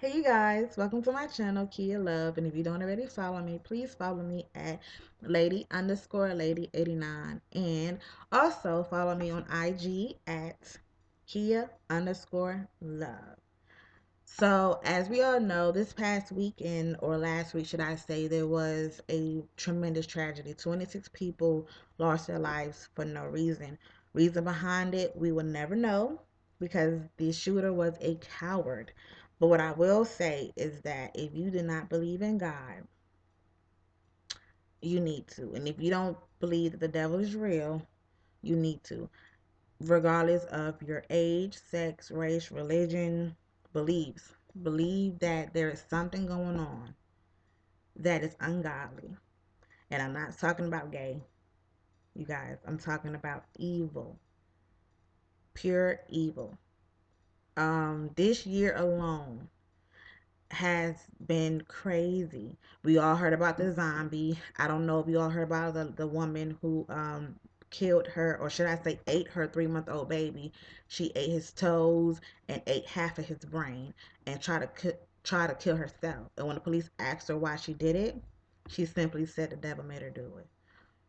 Hey you guys, welcome to my channel, Kia Love. And if you don't already follow me, please follow me at lady_lady89. And also follow me on IG at Kia_love. So as we all know, this past weekend, or last week should I say, there was a tremendous tragedy. 26 people lost their lives for no reason. Reason behind it, we will never know because the shooter was a coward. But what I will say is that if you do not believe in God, you need to. And if you don't believe that the devil is real, you need to. Regardless of your age, sex, race, religion, beliefs. Believe that there is something going on that is ungodly. And I'm not talking about gay, you guys. I'm talking about evil, pure evil. This year alone has been crazy. We all heard about the zombie. I don't know if you all heard about the woman who killed her, or should I say ate her 3-month-old baby. She ate his toes and ate half of his brain and try to kill herself. And when the police asked her why she did it, she simply said the devil made her do it.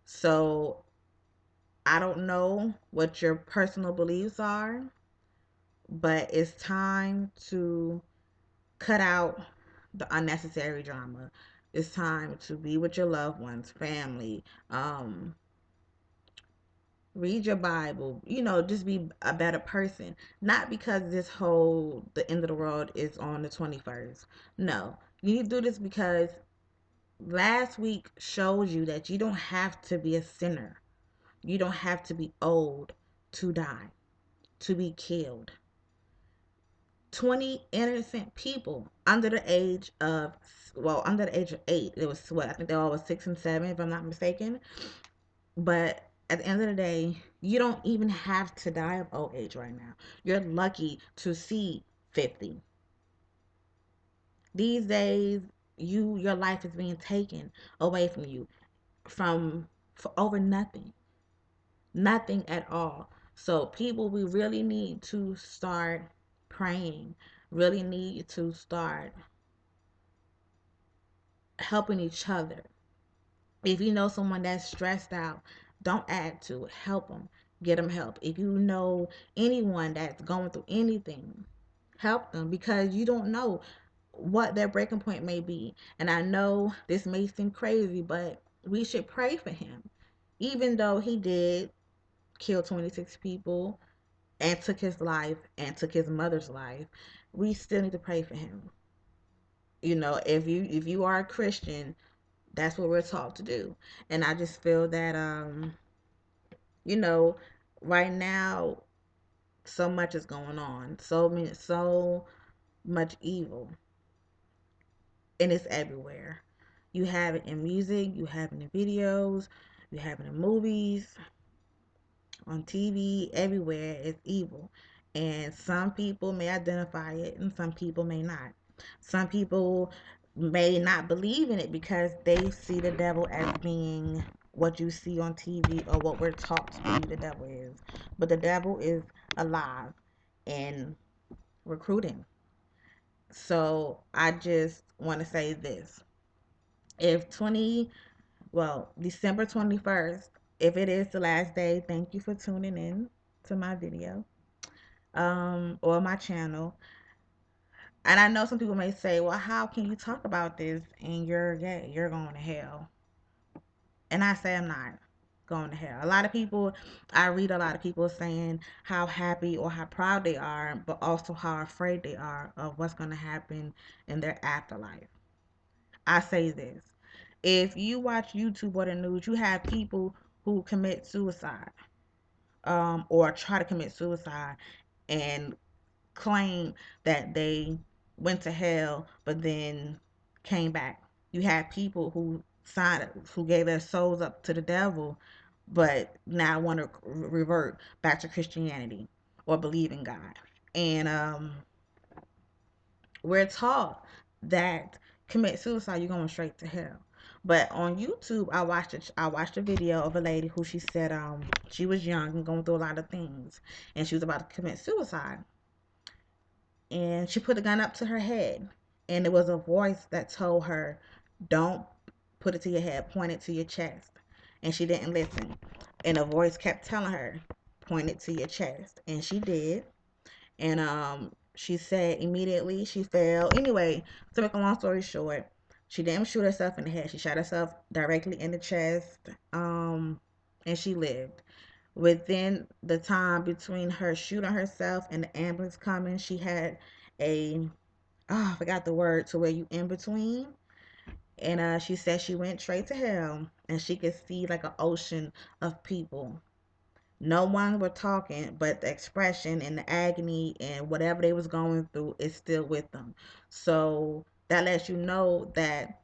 So I don't know what your personal beliefs are, but it's time to cut out the unnecessary drama. It's time to be with your loved ones, family. Read your Bible. Just be a better person. Not because the end of the world is on the 21st. No, you need to do this because last week shows you that you don't have to be a sinner. You don't have to be old to die, to be killed. 20 innocent people under the age of 8. It was what, I think they all was 6 and 7 if I'm not mistaken. But at the end of the day, you don't even have to die of old age right now. You're lucky to see 50. These days, your life is being taken away from you for over nothing. Nothing at all. So people, we really need to start praying, really need to start helping each other. If you know someone that's stressed out, don't add to it. Help them. Get them help. If you know anyone that's going through anything, help them, because you don't know what their breaking point may be. And I know this may seem crazy, but we should pray for him. Even though he did kill 26 people and took his life and took his mother's life, we still need to pray for him. If you are a Christian, that's what we're taught to do. And I just feel that you know right now so much is going on, so much evil, and it's everywhere. You have it in music, you have it in videos, you have it in movies, on TV, everywhere. It's evil, and some people may identify it and some people may not. Some people may not believe in it because they see the devil as being what you see on TV or what we're taught to believe the devil is. But the devil is alive and recruiting. So I just want to say this. If 20, well, December 21st, if it is the last day, thank you for tuning in to my video, or my channel. And I know some people may say, well, how can you talk about this and you're gay? You're going to hell. And I say I'm not going to hell. I read a lot of people saying how happy or how proud they are, but also how afraid they are of what's going to happen in their afterlife. I say this. If you watch YouTube or the news, you have people who commit suicide, or try to commit suicide, and claim that they went to hell but then came back. You have people who gave their souls up to the devil but now want to revert back to Christianity or believe in God. And we're taught that commit suicide, you're going straight to hell. But on YouTube, I watched a video of a lady who she said she was young and going through a lot of things, and she was about to commit suicide, and she put a gun up to her head. And it was a voice that told her, don't put it to your head, point it to your chest. And she didn't listen. And a voice kept telling her, point it to your chest. And she did. And she said immediately she fell. Anyway, to make a long story short, she didn't shoot herself in the head. She shot herself directly in the chest. And she lived. Within the time between her shooting herself and the ambulance coming, she had a, oh, I forgot the word, to where you in between. And she said she went straight to hell, and she could see like an ocean of people. No one were talking, but the expression and the agony and whatever they was going through is still with them. So that lets you know that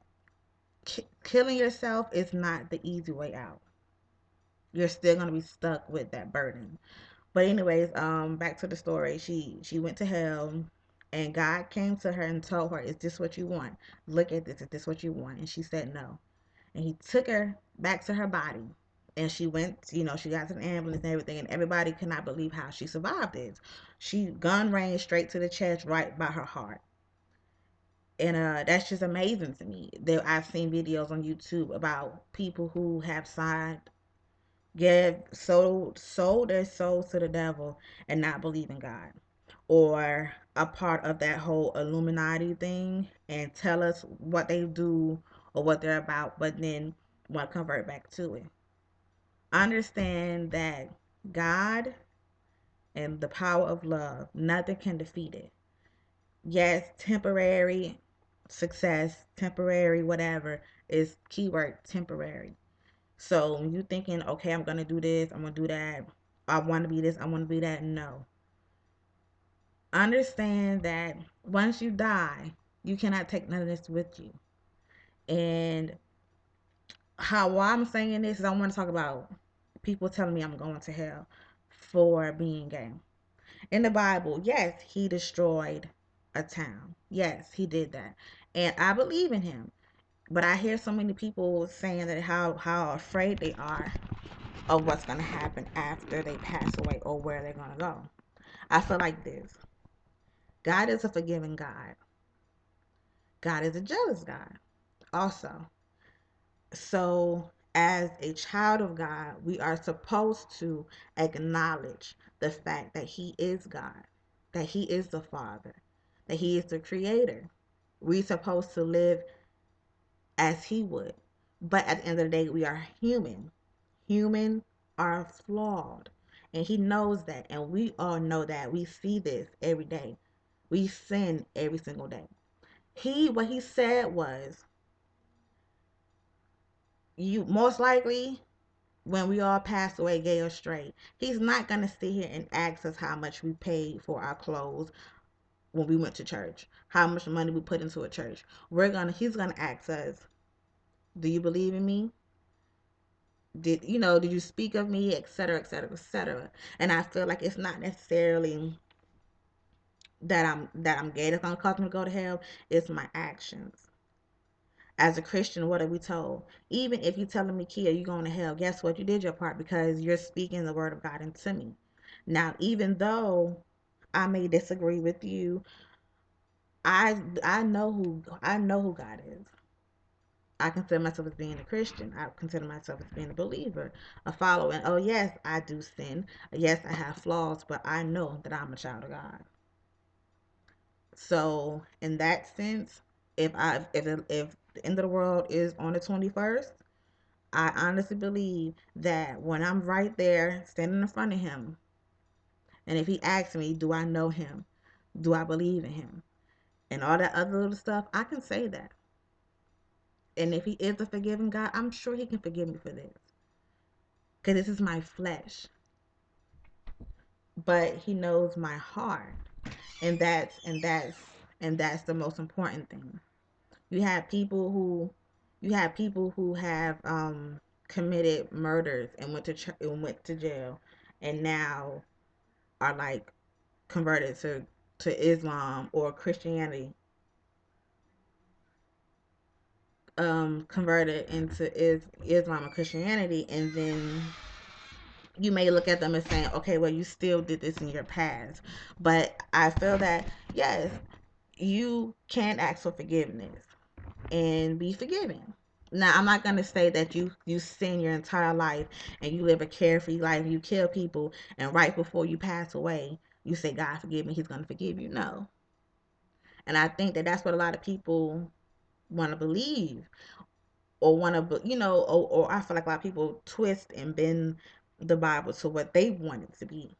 killing yourself is not the easy way out. You're still gonna be stuck with that burden. But anyways, back to the story. She went to hell, and God came to her and told her, "Is this what you want? Look at this. Is this what you want?" And she said no. And He took her back to her body. And she went, she got to the ambulance and everything, and everybody could not believe how she survived this. She gun ranged straight to the chest, right by her heart. And that's just amazing to me. I've seen videos on YouTube about people who have signed, sold their souls to the devil and not believe in God, or a part of that whole Illuminati thing, and tell us what they do or what they're about, but then want to convert back to it. Understand that God and the power of love, nothing can defeat it. Yes, temporary success, temporary whatever, is keyword temporary. So when you thinking, okay, I'm gonna do this, I'm gonna do that, I want to be this, I want to be that, no. Understand that once you die, you cannot take none of this with you. And why I'm saying this is I want to talk about people telling me I'm going to hell for being gay. In the Bible, yes, He destroyed a town. Yes, He did that. And I believe in Him. But I hear so many people saying that how afraid they are of what's going to happen after they pass away or where they're going to go. I feel like this: God is a forgiving God, God is a jealous God also. So, as a child of God, we are supposed to acknowledge the fact that He is God, that He is the Father, that He is the Creator. We're supposed to live as He would. But at the end of the day, we are human. Human are flawed. And He knows that. And we all know that. We see this every day. We sin every single day. What He said was, you most likely, when we all pass away, gay or straight, He's not going to sit here and ask us how much we paid for our clothes when we went to church, how much money we put into a church. He's gonna ask us, do you believe in me? Did you speak of me, etc., etc., etc. And I feel like it's not necessarily that I'm gay that's gonna cause me to go to hell. It's my actions. As a Christian, what are we told? Even if you're telling me, Kia, you're going to hell, guess what? You did your part because you're speaking the word of God into me. Now, even though I may disagree with you, I know who God is. I consider myself as being a Christian. I consider myself as being a believer, a follower. And oh yes, I do sin. Yes, I have flaws, but I know that I'm a child of God. So in that sense, if the end of the world is on the 21st, I honestly believe that when I'm right there standing in front of Him, and if He asks me, do I know Him? Do I believe in Him? And all that other little stuff, I can say that. And if He is a forgiving God, I'm sure He can forgive me for this. Because this is my flesh. But He knows my heart. And that's the most important thing. You have people who have committed murders and went to jail, and now are like converted to Islam or Christianity, converted into Islam or Christianity, and then you may look at them as saying, okay, well, you still did this in your past. But I feel that, yes, you can ask for forgiveness and be forgiven. Now, I'm not gonna say that you sin your entire life and you live a carefree life, you kill people, and right before you pass away, you say, "God forgive me." He's gonna forgive you. No, and I think that that's what a lot of people want to believe, or want to, or I feel like a lot of people twist and bend the Bible to what they want it to be.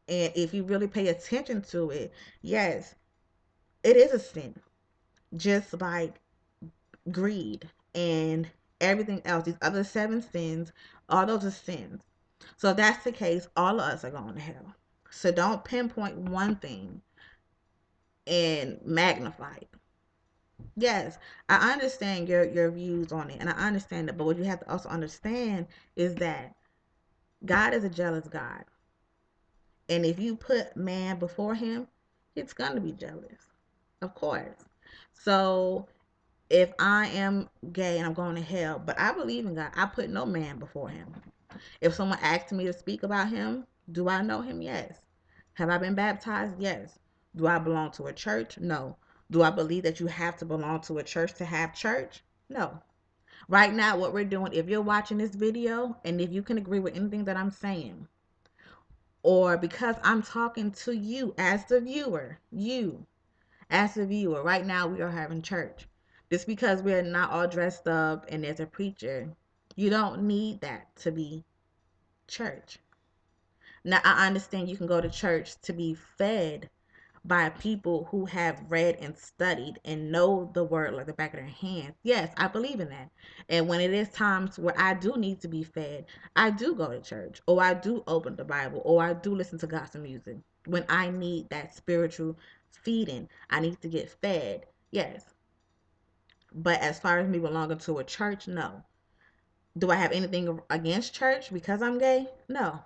And if you really pay attention to it, yes, it is a sin, just like greed and everything else. These other seven sins, all those are sins. So if that's the case, all of us are going to hell. So don't pinpoint one thing and magnify it. Yes, I understand your views on it, and I understand it. But what you have to also understand is that God is a jealous God, and if you put man before Him, it's gonna be jealous, of course. So if I am gay and I'm going to hell, but I believe in God, I put no man before Him. If someone asks me to speak about Him, do I know Him? Yes. Have I been baptized? Yes. Do I belong to a church? No. Do I believe that you have to belong to a church to have church? No. Right now, what we're doing, if you're watching this video and if you can agree with anything that I'm saying, or because I'm talking to you as the viewer, as the viewer, right now we are having church. Just because we're not all dressed up and there's a preacher, you don't need that to be church. Now, I understand you can go to church to be fed by people who have read and studied and know the word like the back of their hands. Yes, I believe in that. And when it is times where I do need to be fed, I do go to church, or I do open the Bible, or I do listen to gospel music. When I need that spiritual feeding, I need to get fed. Yes. But as far as me belonging to a church, no. Do I have anything against church because I'm gay? No.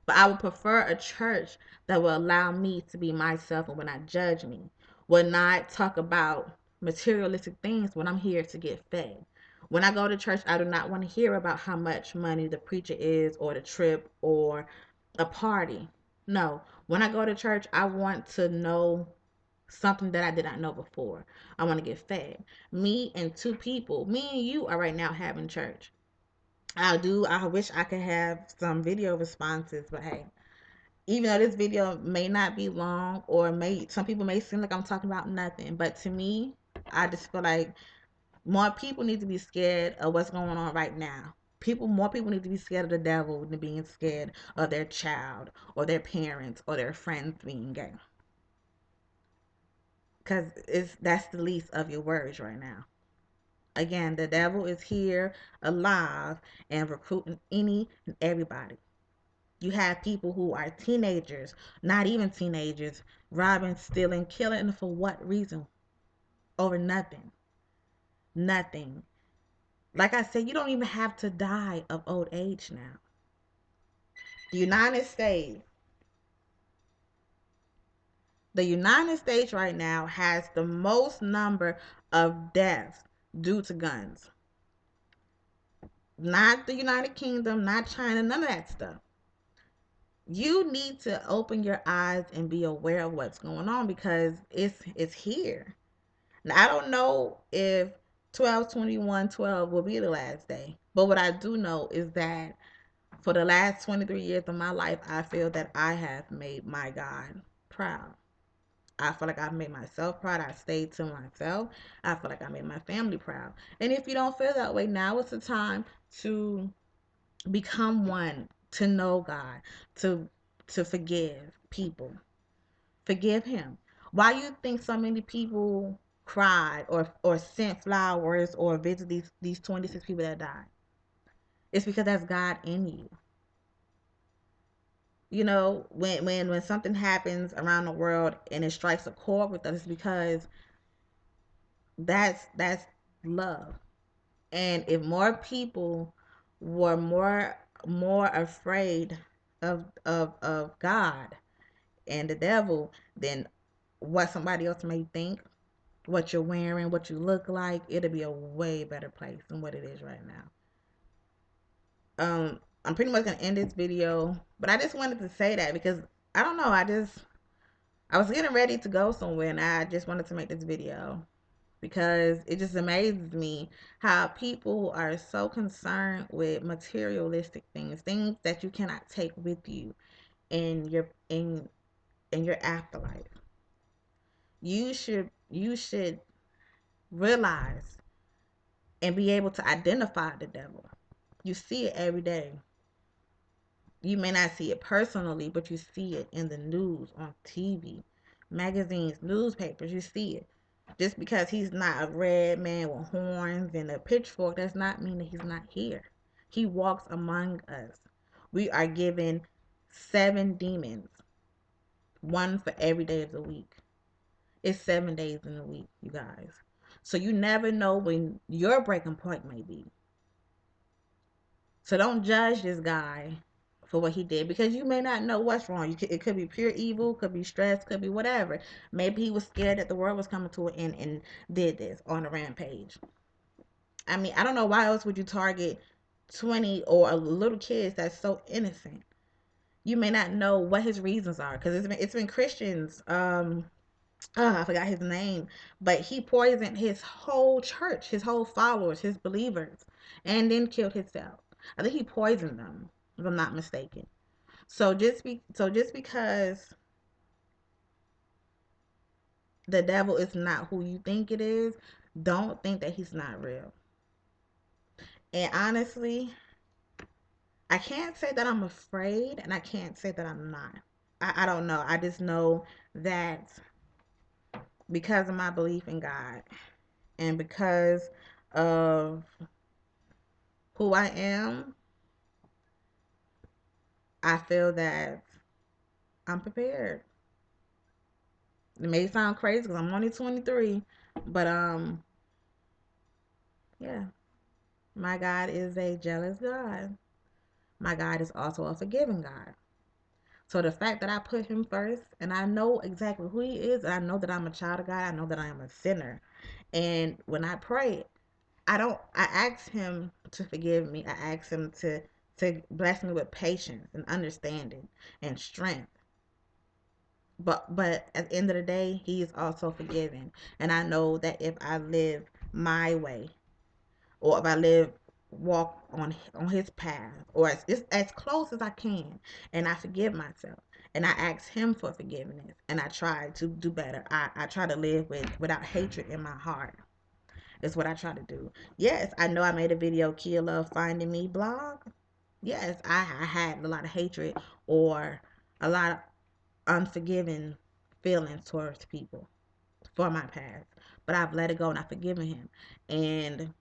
But I would prefer a church that will allow me to be myself and will not judge me, will not talk about materialistic things when I'm here to get fed. When I go to church, I do not want to hear about how much money the preacher is, or the trip, or a party. No. When I go to church, I want to know something that I did not know before. I want to get fed. Me and two people, me and you are right now having church. I wish I could have some video responses, but hey, even though this video may not be long, or may some people may seem like I'm talking about nothing, but to me, I just feel like more people need to be scared of what's going on right now. More people need to be scared of the devil than being scared of their child or their parents or their friends being gay. Because it's that's the least of your worries right now. Again, the devil is here alive and recruiting any and everybody. You have people who are teenagers, not even teenagers, robbing, stealing, killing, for what reason? Over nothing. Nothing. Like I said, you don't even have to die of old age now. The United States, the United States right now has the most number of deaths due to guns. Not the United Kingdom, not China, none of that stuff. You need to open your eyes and be aware of what's going on, because it's here. Now, I don't know if 12/21/12 will be the last day, but what I do know is that for the last 23 years of my life, I feel that I have made my God proud. I feel like I've made myself proud. I stayed to myself. I feel like I made my family proud. And if you don't feel that way, now is the time to become one, to know God, to forgive people. Forgive him. Why you think so many people cried or sent flowers or visit these 26 people that died? It's because that's God in you. You know, when something happens around the world and it strikes a chord with us, it's because that's love. And if more people were more afraid of God and the devil than what somebody else may think, what you're wearing, what you look like, it'll be a way better place than what it is right now. I'm pretty much gonna end this video, but I just wanted to say that because I don't know, I just I was getting ready to go somewhere and I just wanted to make this video because it just amazes me how people are so concerned with materialistic things, things that you cannot take with you in your afterlife. You should realize and be able to identify the devil. You see it every day. You may not see it personally, but you see it in the news, on TV, magazines, newspapers. You see it. Just because he's not a red man with horns and a pitchfork does not mean that he's not here. He walks among us. We are given 7 demons, one for every day of the week. It's 7 days in a week, you guys. So you never know when your breaking point may be. So don't judge this guy for what he did because you may not know what's wrong. It could be pure evil, could be stress, could be whatever. Maybe he was scared that the world was coming to an end and did this on a rampage. I mean, I don't know why else would you target 20 or a little kids that's so innocent. You may not know what his reasons are because it's been Christians. I forgot his name, but he poisoned his whole church, his whole followers, his believers, and then killed himself. I think he poisoned them, if I'm not mistaken. So just because the devil is not who you think it is, don't think that he's not real. And honestly, I can't say that I'm afraid, and I can't say that I'm not. I don't know. I just know that because of my belief in God and because of who I am, I feel that I'm prepared. It may sound crazy because I'm only 23, but yeah, my God is a jealous God. My God is also a forgiving God. So the fact that I put him first and I know exactly who he is, and I know that I'm a child of God, I know that I am a sinner. And when I pray, I ask him to forgive me. I ask him to bless me with patience and understanding and strength. But at the end of the day, he is also forgiving. And I know that if I live my way, or if I live walk on his path, or as close as I can, and I forgive myself and I ask him for forgiveness and I try to do better. I try to live without hatred in my heart. Is what I try to do. Yes, I know I made a video, Kia Love Finding Me blog. Yes, I had a lot of hatred or a lot of unforgiving feelings towards people for my past. But I've let it go and I've forgiven him. And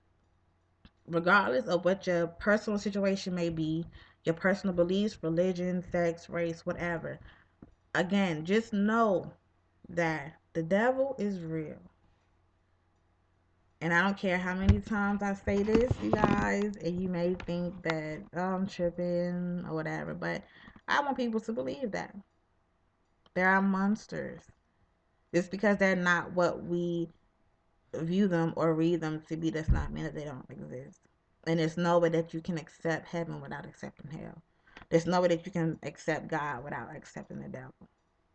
regardless of what your personal situation may be, your personal beliefs, religion, sex, race, whatever, again, just know that the devil is real. And I don't care how many times I say this, you guys, and you may think that I'm tripping or whatever, but I want people to believe that there are monsters. Just because they're not what we view them or read them to be does not mean that they don't exist. And there's no way that you can accept heaven without accepting hell. There's no way that you can accept God without accepting the devil.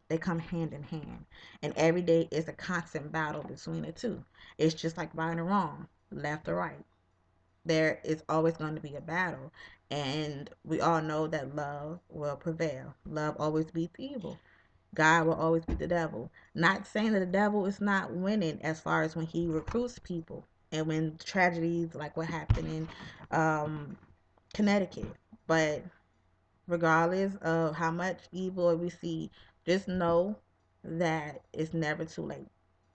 They come hand in hand. And every day is a constant battle between the two. It's just like right and wrong, left or right. There is always going to be a battle. And we all know that love will prevail. Love always beats evil. God will always beat the devil. Not saying that the devil is not winning as far as when he recruits people and when tragedies like what happened in Connecticut. But regardless of how much evil we see, just know that it's never too late.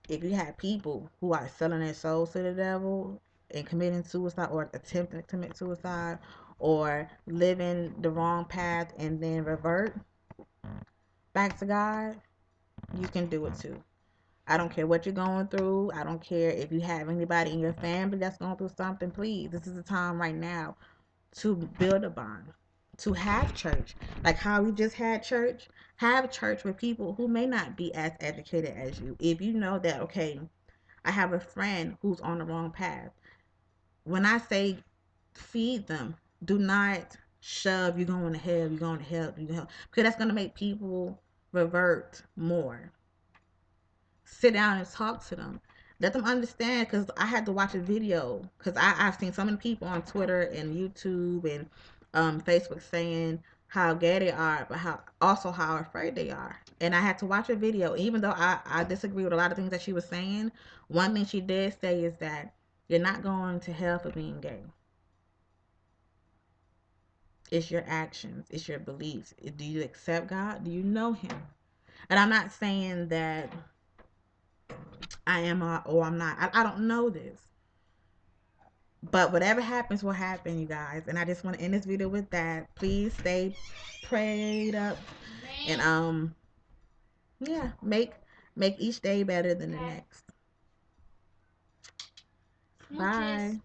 If you have people who are selling their souls to the devil and committing suicide or attempting to commit suicide or living the wrong path and then revert back to God, you can do it too. I don't care what you're going through. I don't care if you have anybody in your family that's going through something. Please, this is the time right now to build a bond, to have church. Like how we just had church, have church with people who may not be as educated as you. If you know that, okay, I have a friend who's on the wrong path. When I say feed them, do not shove, you're going to hell, you're going to hell, you're going to hell. Because that's going to make people revert more. sit down and talk to them. Let them understand, because I had to watch a video, because I've seen so many people on Twitter and YouTube and Facebook saying how gay they are, but how afraid they are. And I had to watch a video, even though I disagree with a lot of things that she was saying. One thing she did say is that you're not going to hell for being gay. It's your actions, it's your beliefs. Do you accept God? Do you know Him? And I'm not saying that I am or I'm not. I don't know this. But whatever happens will happen, you guys. And I just want to end this video with that. Please stay prayed up and yeah, make each day better than the next. Bye.